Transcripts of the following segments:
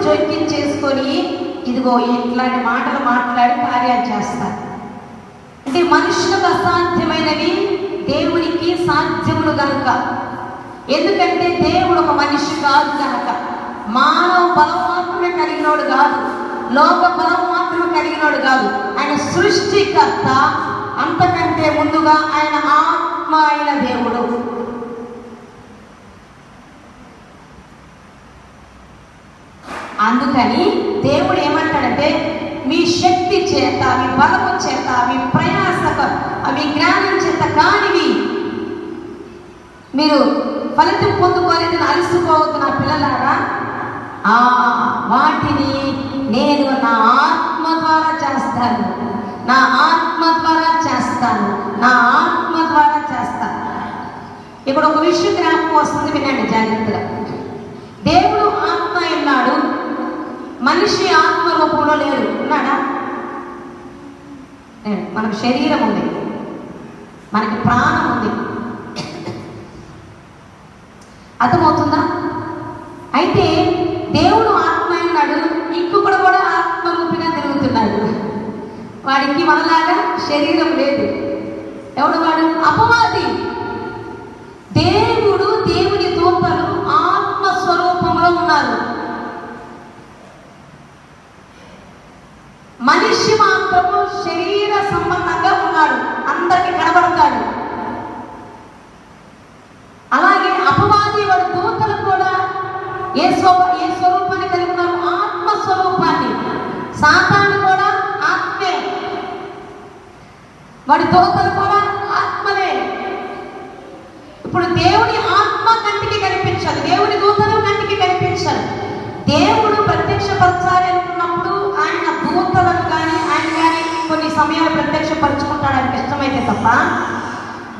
జోక్యం చేసుకొని ఇదిగో ఇట్లాంటి మాటలు మాట్లాడి కార్యాలు చేస్తారు. అంటే మనుషులకు అసాధ్యమైనవి దేవునికి సాధ్యములు గనుక. ఎందుకంటే దేవుడు ఒక మనిషి కాదు కనుక, మానవ బలం మాత్రమే కలిగినోడు కాదు, లోక బలం మాత్రమే కలిగినోడు కాదు. ఆయన సృష్టికర్త, అంతకంటే ముందుగా ఆయన ఆత్మ అయిన దేవుడు. అందుకని దేవుడు ఏమంటాడంటే, మీ శక్తి చేత, మీ బలము చేత, మీ ప్రయాస, మీ జ్ఞానం చేత కానివి మీరు ఫలితం పొందుకోలేదని అలసిపోవద్దు నా పిల్లలారా. వాటిని నేను నా ఆత్మ ద్వారా చేస్తాను, నా ఆత్మ ద్వారా చేస్తాను, నా ఆత్మ ద్వారా చేస్తాను. ఇప్పుడు ఒక విషయం జ్ఞాపకం వస్తుంది, వినండి జాగ్రత్తగా. దేవుడు ఆత్మ ఉన్నాడు, మనిషి ఆత్మ రూపంలో లేడు. ఉన్నాడా? మనకు శరీరం ఉంది, మనకి ప్రాణం ఉంది. అర్థమవుతుందా? అయితే దేవుడు ఆత్మ ఉన్నాడు, ఇంకొకడు కూడా ఆత్మరూపిగా తిరుగుతున్నాడు. వాడికి మనలాగా శరీరం లేదు. ఎవడు వాడు? అపవాది. దేవుడు, దేవుని దూతలు ఆత్మస్వరూపంలో ఉన్నారు. మనిషి మాత్రము శరీర సంబంధంగా ఉన్నాడు, అందరికి కనబడతాడు. అలాగే అపవాది వాడి దూతలు కూడా ఏ స్వరూపాన్ని కలిగి ఉన్నారు? ఆత్మస్వరూపాన్ని. సాతాను కూడా ఆత్మే, వాడి దూతలు కూడా ఆత్మలే. ఇప్పుడు దేవుని ఆత్మ కంటికి కనిపించదు, దేవుని దూతలు కంటికి కనిపించదు. దేవుడు ప్రత్యక్షపరచాలి అనుకున్నప్పుడు ఆయన దూతలను కానీ ఆయన కానీ కొన్ని సమయాలు ప్రత్యక్షపరుచుకుంటాడు ఆయనకి ఇష్టమైతే తప్ప.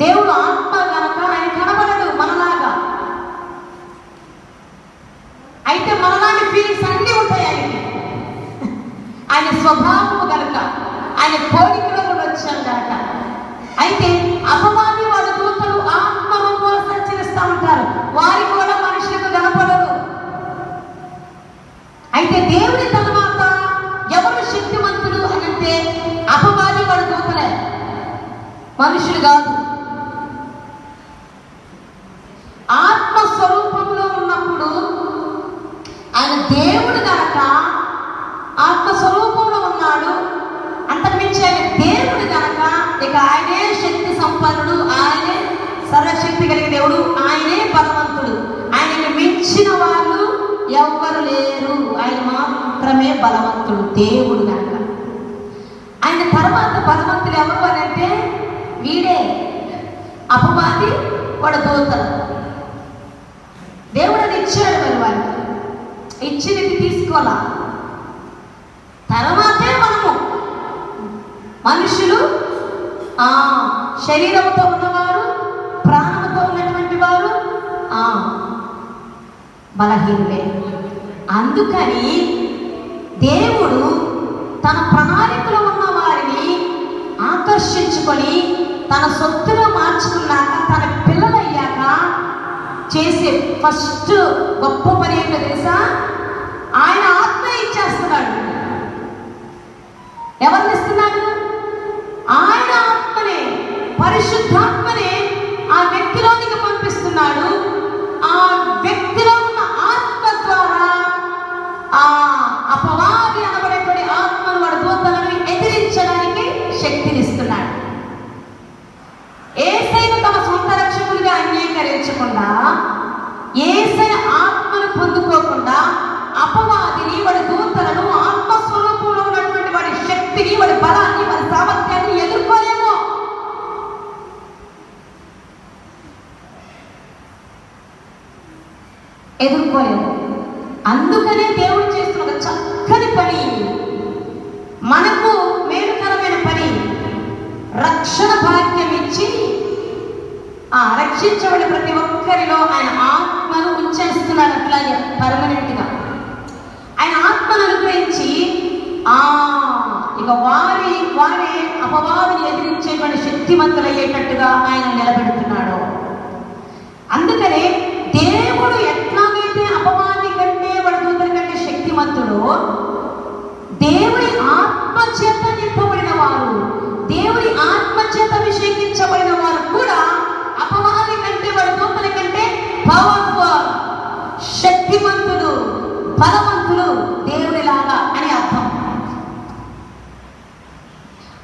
దేవుడు ఆత్మ కనుక ఆయన కనబడడు మనలాగా. అయితే మనలాంటి ఫీలింగ్స్ అన్నీ ఉంటాయి ఆయనకి. ఆయన స్వభావము కనుక, ఆయన కోరికలో కూడా వచ్చాం కనుక. అయితే అపవాది వాళ్ళ దూతలు ఆత్మ రూపంలో సంచరిస్తూ ఉంటారు, వారి కూడా మనుషులకు కనపడరు. అయితే దేవుని తర్వాత ఎవరు శక్తివంతులు అని అంటే అపవాది వాడు దూతలే, మనుషులు కాదు. ఆత్మస్వరూపంలో ఉన్నప్పుడు ఆయన దేవుడు కనుక ఆత్మస్వరూపంలో ఉన్నాడు. అంతకుమించి ఆయన దేవుడు కనుక ఇక ఆయనే శక్తి సంపన్నుడు, ఆయనే సర్వశక్తి కలిగిన దేవుడు, ఆయనే బలవంతుడు. ఆయనకి మించిన వాళ్ళు ఎవ్వరు లేరు, ఆయన మాత్రమే బలవంతుడు దేవుడు కనుక. ఆయన తర్వాత బలవంతుడు ఎవరు అని అంటే వీడే, అపవాది వాడు దూతలు. దేవుడు అది ఇచ్చాడు, మరి వారికి ఇచ్చినది తీసుకోవాలా. తర్వాతే మనము మనుషులు శరీరంతో ఉన్నవారు, ప్రాణంతో ఉన్నటువంటి వారు బలహీనులే. అందుకని దేవుడు తన ప్రణాళికలో ఉన్న వారిని ఆకర్షించుకొని తన సొత్తులో మార్చుకున్నాక, తన పిల్లలయ్యాక చేసే ఫస్ట్ గొప్ప పని ఏంటో తెలుసా? ఆయన ఆత్మ ఇచ్చేస్తున్నాడు. ఎవరిని ఇస్తున్నాడు? ఆయన ఆత్మనే, పరిశుద్ధాత్మనే ఆ వ్యక్తిలోనికి పంపిస్తున్నాడు. ఆ వ్యక్తిలో ఉన్న ఆత్మ ద్వారా ఆ అపవాది అనబడేటువంటి ఆత్మను వాడి దూతలను ఎదిరించడానికి శక్తినిస్తున్నాడు. యేసయ్యను తమ సొంత రక్షకుడిగా అంగీకరించకుండా, యేసయ్య ఆత్మను పొందుకోకుండా అపవాదిని, వాడి దూతలను, ఆత్మస్వరూపంలో ఉన్నటువంటి వాడి శక్తిని, వాడి బలాన్ని, వాడి సామర్థ్యాన్ని ఎదుర్కోలేము. అందుకనే దేవుడు చేస్తున్న ఒక చక్కని పని, మనకు మేలుకరమైన పని, రక్షణ భాగ్యం ఇచ్చి రక్షించబడి ప్రతి ఒక్కరిలో ఆయన ఆత్మను ఉంచేస్తున్నాడు. అట్లాగే పర్మనెంట్గా ఆయన ఆత్మను అనుగ్రహించి ఇక వారే అపవాదిని ఎదిరించేటువంటి శక్తివంతులయ్యేటట్టుగా ఆయన నిలబెడుతున్నాడు. అందుకనే దేవుడు ఎట్లాగైతే అపవాది కంటే వాడి దూతల కంటే శక్తివంతుడు చేత అభిషేకించబడిన వారు కూడా అపవాది కంటే, వాడి దూతల కంటే పవర్ఫుల్, శక్తివంతులు, బలవంతులు దేవుడిలాగా అని అర్థం.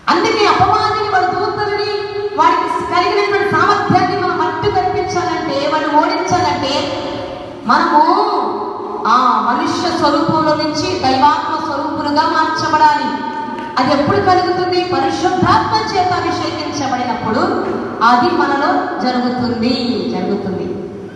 అందుకే అపవాదిని, వాడి దూతలని, వాడికి కలిగినటువంటి సామర్థ్యాన్ని మనం మట్టు కనిపించాలంటే, వాడిని ఓడించాలంటే మనము ఆ మనుష్య స్వరూపంలో నుంచి దైవాత్మ స్వరూపులుగా మార్చబడాలి. అది ఎప్పుడు కలుగుతుంది? పరిశుద్ధాత్మ చేత అభిషేకించబడినప్పుడు అది మనలో జరుగుతుంది.